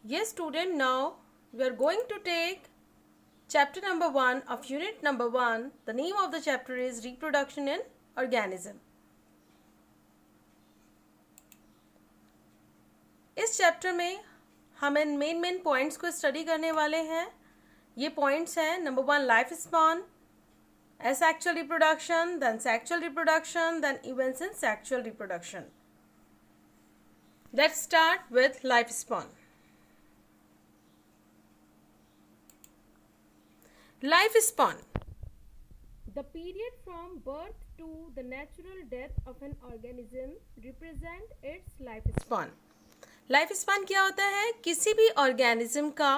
Yes, student, now we are going to take chapter number 1 of unit number 1. The name of the chapter is Reproduction in Organism. इस chapter में हम इन main points को study करने वाले हैं. ये points हैं number 1 life spawn, asexual reproduction, then sexual reproduction, then events in sexual reproduction. Let's start with lifespan. Lifespan, the period from birth to the natural death of an organism represent its lifespan. Lifespan क्या होता है? किसी भी organism का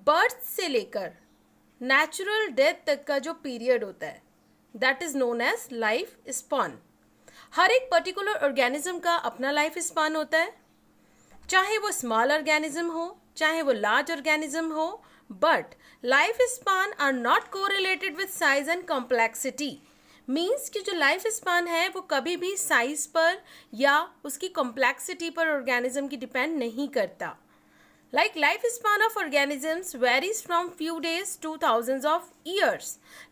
birth से लेकर natural death तक का जो पीरियड होता है that is known as life span. हर एक पर्टिकुलर ऑर्गेनिज्म का अपना लाइफ स्पैन होता है, चाहे वो स्मॉल ऑर्गेनिज्म हो चाहे वो लार्ज ऑर्गेनिज्म हो, but life span are not correlated with size and complexity. Means कि जो लाइफ स्पैन है वो कभी भी साइज पर या उसकी कॉम्प्लेक्सिटी पर ऑर्गेनिज्म की डिपेंड नहीं करता. Like lifespan of organisms varies from few days to thousands of years.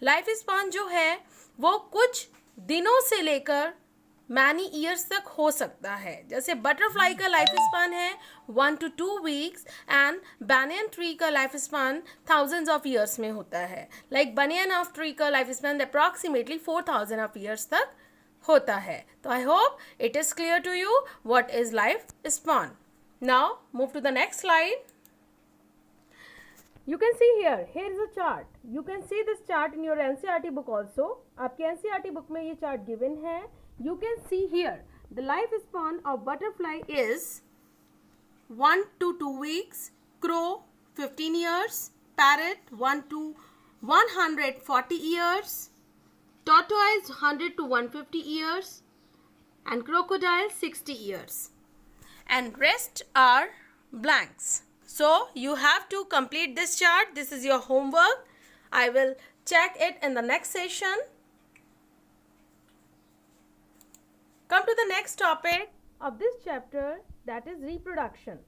Lifespan जो है वो कुछ दिनों से लेकर many years तक हो सकता है. जैसे बटरफ्लाई का लाइफ स्पान है 1 to 2 weeks and banyan tree का life span thousands of years में होता है. Like banyan of tree का life span approximately 4000 of years तक होता है. तो I hope it is clear to you what is life span. Now move to the next slide. You can see here is a chart. You can see this chart in your NCERT book also. आपके NCERT book में ये chart given है. You can see here the lifespan of butterfly is 1 to 2 weeks, crow 15 years, parrot 1 to 140 years, tortoise 100 to 150 years, and crocodile 60 years. And rest are blanks. So you have to complete this chart. This is your homework. I will check it in the next session. Come to the next topic of this chapter, that is reproduction.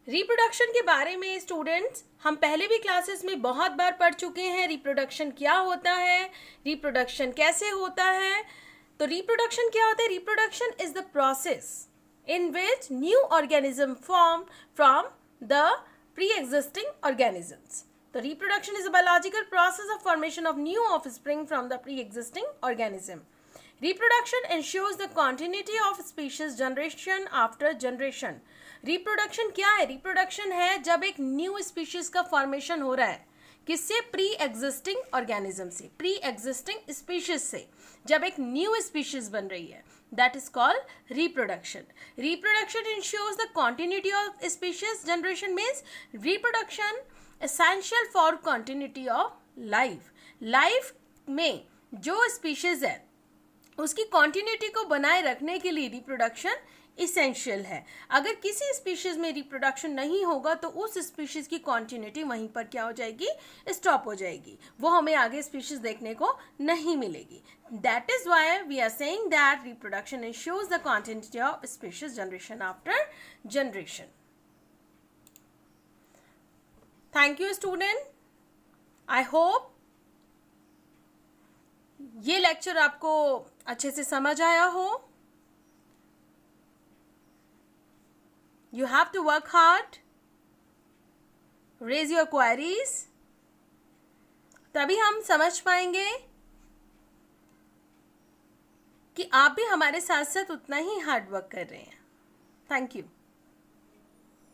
Reproduction के बारे में students हम पहले भी classes में बहुत बार पढ़ चुके हैं. रिप्रोडक्शन क्या होता है, रिप्रोडक्शन कैसे होता है. तो रिप्रोडक्शन क्या होता है? Reproduction is the process in which new organism form from the pre-existing organisms. The reproduction is a biological process of formation of new offspring from the pre-existing organism. Reproduction ensures the continuity of species generation after generation. Reproduction क्या है? Reproduction है जब एक new species का formation हो रहा है. किससे? प्री एग्जिस्टिंग ऑर्गेनिज्म से, प्री एग्जिस्टिंग स्पीशीज से जब एक न्यू स्पीशीज बन रही है, that is called reproduction. Reproduction ensures the continuity of species generation. Means reproduction essential for continuity of life. Life में जो स्पीशीज है उसकी कॉन्टिन्यूटी को बनाए रखने के लिए रिप्रोडक्शन इसेंशियल है. अगर किसी स्पीशीज में रिप्रोडक्शन नहीं होगा तो उस स्पीशीज की कॉन्टिन्यूटी वहीं पर क्या हो जाएगी? स्टॉप हो जाएगी. वो हमें आगे स्पीशीज देखने को नहीं मिलेगी. That is why we are saying that reproduction ensures the continuity of species generation after generation. Thank you student. I hope ये लेक्चर आपको अच्छे से समझ आया हो. You have to work hard, raise your queries, तभी हम समझ पाएंगे कि आप भी हमारे साथ साथ उतना ही हार्ड वर्क कर रहे हैं. Thank you.